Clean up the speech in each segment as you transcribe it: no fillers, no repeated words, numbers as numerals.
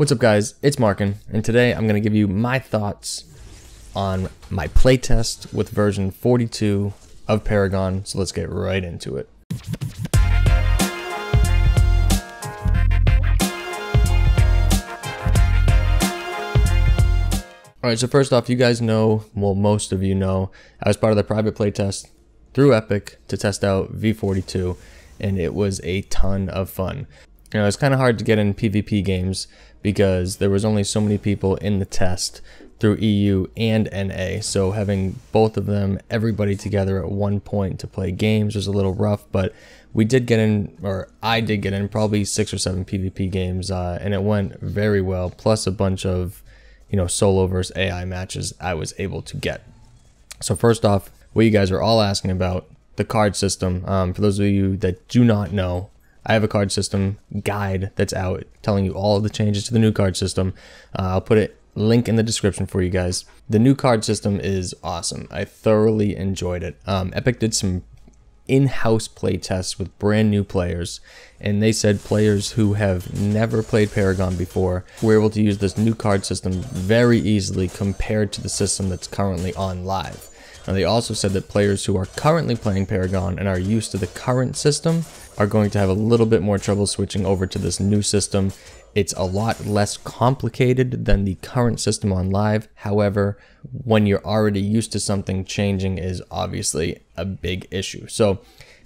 What's up guys, it's Markin, and today I'm going to give you my thoughts on my playtest with version 42 of Paragon, so let's get right into it. Alright, so first off, you guys know, well most of you know, I was part of the private playtest through Epic to test out V42, and it was a ton of fun. You know, it's kind of hard to get in PvP games because there was only so many people in the test through EU and NA, so having both of them, everybody together at one point to play games was a little rough, but we did get in, or I did get in probably 6 or 7 PvP games, and it went very well, plus a bunch of, you know, solo versus AI matches I was able to get. So first off, what you guys are all asking about, the card system. For those of you that do not know, I have a card system guide that's out telling you all of the changes to the new card system. I'll put a link in the description for you guys. The new card system is awesome. I thoroughly enjoyed it. Epic did some in-house play tests with brand new players, and they said players who have never played Paragon before were able to use this new card system very easily compared to the system that's currently on live. Now they also said that players who are currently playing Paragon and are used to the current system are going to have a little bit more trouble switching over to this new system. It's a lot less complicated than the current system on live. However, when you're already used to something, changing is obviously a big issue. So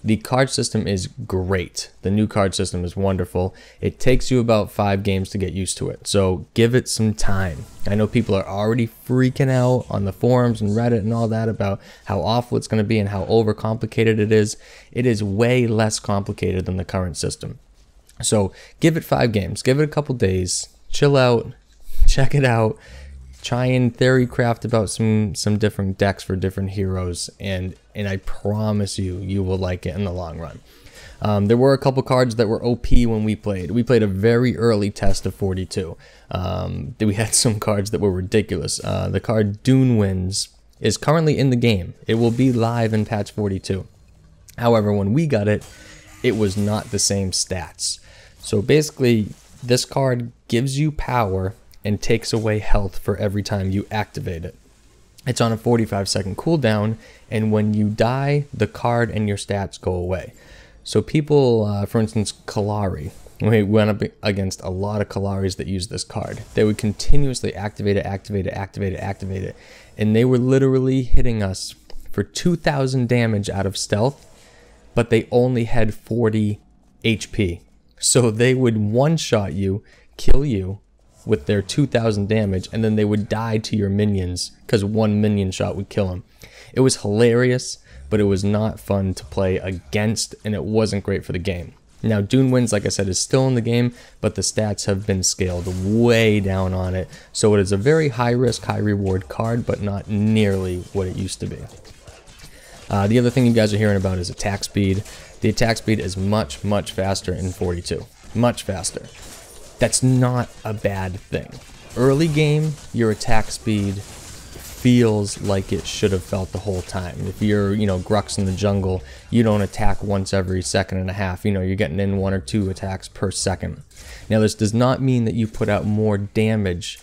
the card system is great. The new card system is wonderful. It takes you about 5 games to get used to it, so give it some time. I know people are already freaking out on the forums and Reddit and all that about how awful it's going to be and how overcomplicated it is. It is way less complicated than the current system. So give it 5 games, give it a couple days, chill out, check it out, try and theory craft about some different decks for different heroes, and I promise you, you will like it in the long run. There were a couple cards that were OP when we played. We played a very early test of 42. We had some cards that were ridiculous. The card Dune Winds is currently in the game. It will be live in patch 42. However, when we got it, it was not the same stats. So basically, this card gives you power and takes away health for every time you activate it. It's on a 45-second cooldown, and when you die, the card and your stats go away. So people, for instance, Kalari, we went up against a lot of Kalaris that use this card. They would continuously activate it, and they were literally hitting us for 2,000 damage out of stealth, but they only had 40 HP. So they would one-shot you, kill you with their 2,000 damage, and then they would die to your minions because one minion shot would kill them. It was hilarious, but it was not fun to play against, and it wasn't great for the game. Now, Dune Winds, like I said, is still in the game, but the stats have been scaled way down on it, so it is a very high-risk, high-reward card, but not nearly what it used to be. The other thing you guys are hearing about is attack speed. The attack speed is much faster in 42. Much faster. That's not a bad thing. Early game, your attack speed feels like it should have felt the whole time. If you're, you know, Grux in the jungle, you don't attack once every second and a half. You know, you're getting in 1 or 2 attacks per second. Now, this does not mean that you put out more damage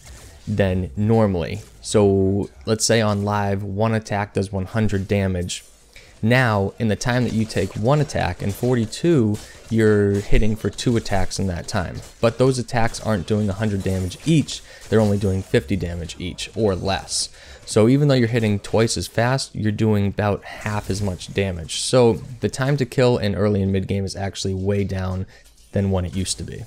than normally. So, let's say on live, 1 attack does 100 damage. Now, in the time that you take 1 attack, in 42, you're hitting for 2 attacks in that time. But those attacks aren't doing 100 damage each, they're only doing 50 damage each, or less. So even though you're hitting twice as fast, you're doing about half as much damage. So the time to kill in early and mid game is actually way down than when it used to be.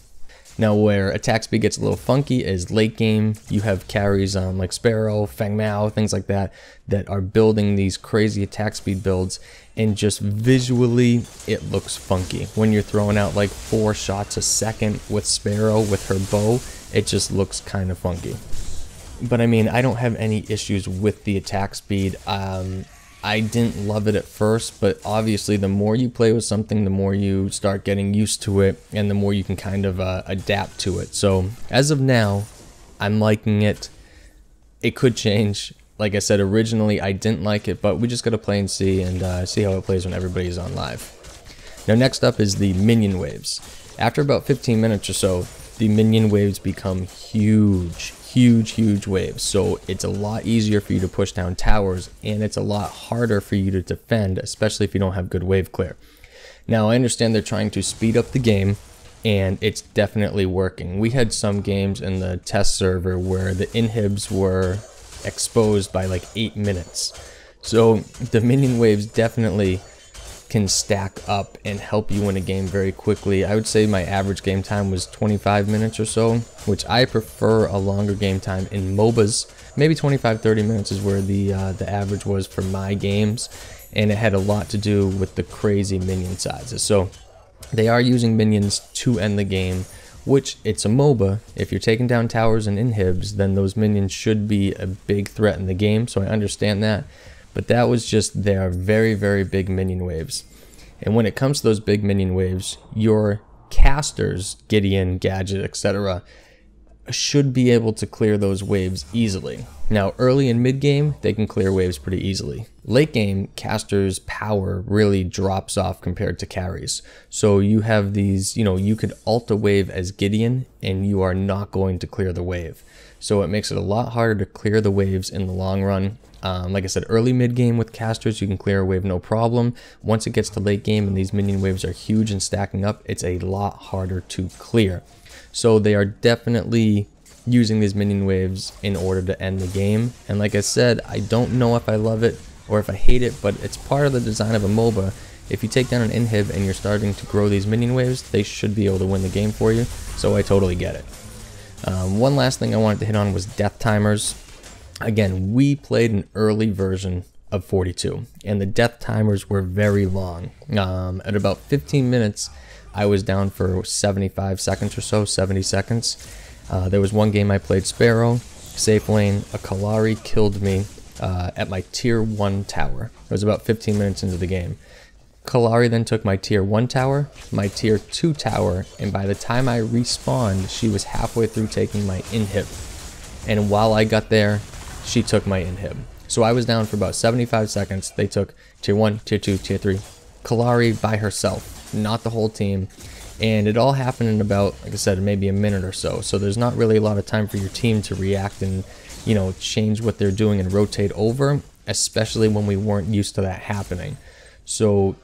Now, where attack speed gets a little funky is late game. You have carries like Sparrow, Feng Mao, things like that, that are building these crazy attack speed builds, and just visually, it looks funky. When you're throwing out like 4 shots a second with Sparrow with her bow, it just looks kind of funky. But I mean, I don't have any issues with the attack speed. I didn't love it at first, but obviously the more you play with something, the more you start getting used to it, and the more you can kind of adapt to it. So as of now, I'm liking it. It could change. Like I said, originally I didn't like it, but we just gotta play and see how it plays when everybody's on live. Now next up is the minion waves. After about 15 minutes or so, the minion waves become huge waves. So it's a lot easier for you to push down towers, and it's a lot harder for you to defend, especially if you don't have good wave clear. Now, I understand they're trying to speed up the game, and it's definitely working. We had some games in the test server where the inhibs were exposed by like 8 minutes. So the minion waves definitely can stack up and help you win a game very quickly. I would say my average game time was 25 minutes or so, which I prefer a longer game time in MOBAs. Maybe 25-30 minutes is where the average was for my games, and it had a lot to do with the crazy minion sizes. So they are using minions to end the game, which it's a MOBA. If you're taking down towers and inhibs, then those minions should be a big threat in the game, so I understand that. But that was just their very big minion waves. And when it comes to those big minion waves, your casters, Gideon, Gadget, etc., should be able to clear those waves easily. Now, early and mid game, they can clear waves pretty easily. Late game, casters' power really drops off compared to carries. So you have these, you could ult a wave as Gideon, and you are not going to clear the wave. So it makes it a lot harder to clear the waves in the long run. Like I said, early mid game with casters, you can clear a wave no problem. Once it gets to late game and these minion waves are huge and stacking up, it's a lot harder to clear. So they are definitely using these minion waves in order to end the game. And like I said, I don't know if I love it or if I hate it, but it's part of the design of a MOBA. If you take down an inhib and you're starting to grow these minion waves, they should be able to win the game for you. So I totally get it. One last thing I wanted to hit on was death timers. Again, we played an early version of 42, and the death timers were very long. At about 15 minutes, I was down for 75 seconds or so, 70 seconds. There was one game I played Sparrow, safe lane, a Kalari killed me at my tier 1 tower. It was about 15 minutes into the game. Kalari then took my tier 1 tower, my tier 2 tower, and by the time I respawned, she was halfway through taking my inhib. And while I got there, she took my inhib. So I was down for about 75 seconds. They took tier 1, tier 2, tier 3. Kalari by herself, not the whole team. And it all happened in about, like I said, maybe a minute or so. So there's not really a lot of time for your team to react and, change what they're doing and rotate over, especially when we weren't used to that happening. So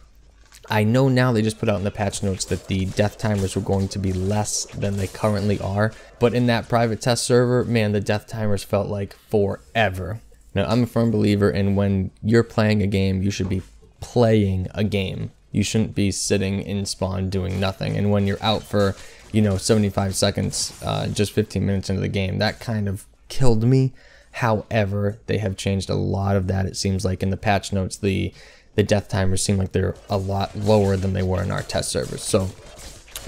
I know now they just put out in the patch notes that the death timers were going to be less than they currently are. But in that private test server, man, the death timers felt like forever. Now, I'm a firm believer in when you're playing a game, you should be playing a game. You shouldn't be sitting in spawn doing nothing. And when you're out for, 75 seconds, just 15 minutes into the game, that kind of killed me. However, they have changed a lot of that. It seems like in the patch notes, the death timers seem like they're a lot lower than they were in our test servers. So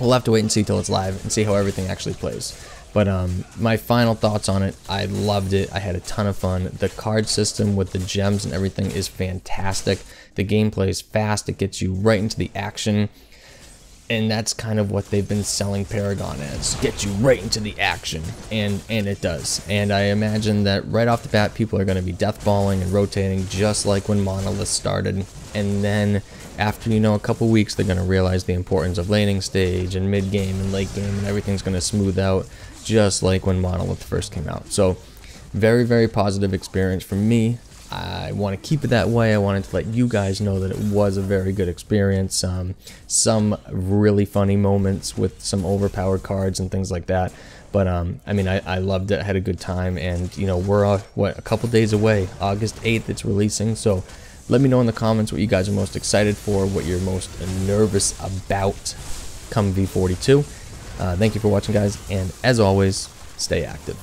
we'll have to wait and see till it's live and see how everything actually plays. But my final thoughts on it, I loved it. I had a ton of fun. The card system with the gems and everything is fantastic. The gameplay is fast. It gets you right into the action. And that's kind of what they've been selling Paragon as. Get you right into the action. And it does. And I imagine that right off the bat, people are going to be deathballing and rotating just like when Monolith started. And then after, a couple weeks, they're going to realize the importance of laning stage and mid game and late game, and everything's going to smooth out just like when Monolith first came out. So very positive experience for me. I want to keep it that way. I wanted to let you guys know that it was a very good experience. Some really funny moments with some overpowered cards and things like that. But I loved it. I had a good time, and we're a couple days away. August 8th it's releasing. So let me know in the comments what you guys are most excited for, what you're most nervous about come V42. Thank you for watching, guys, and as always, stay active.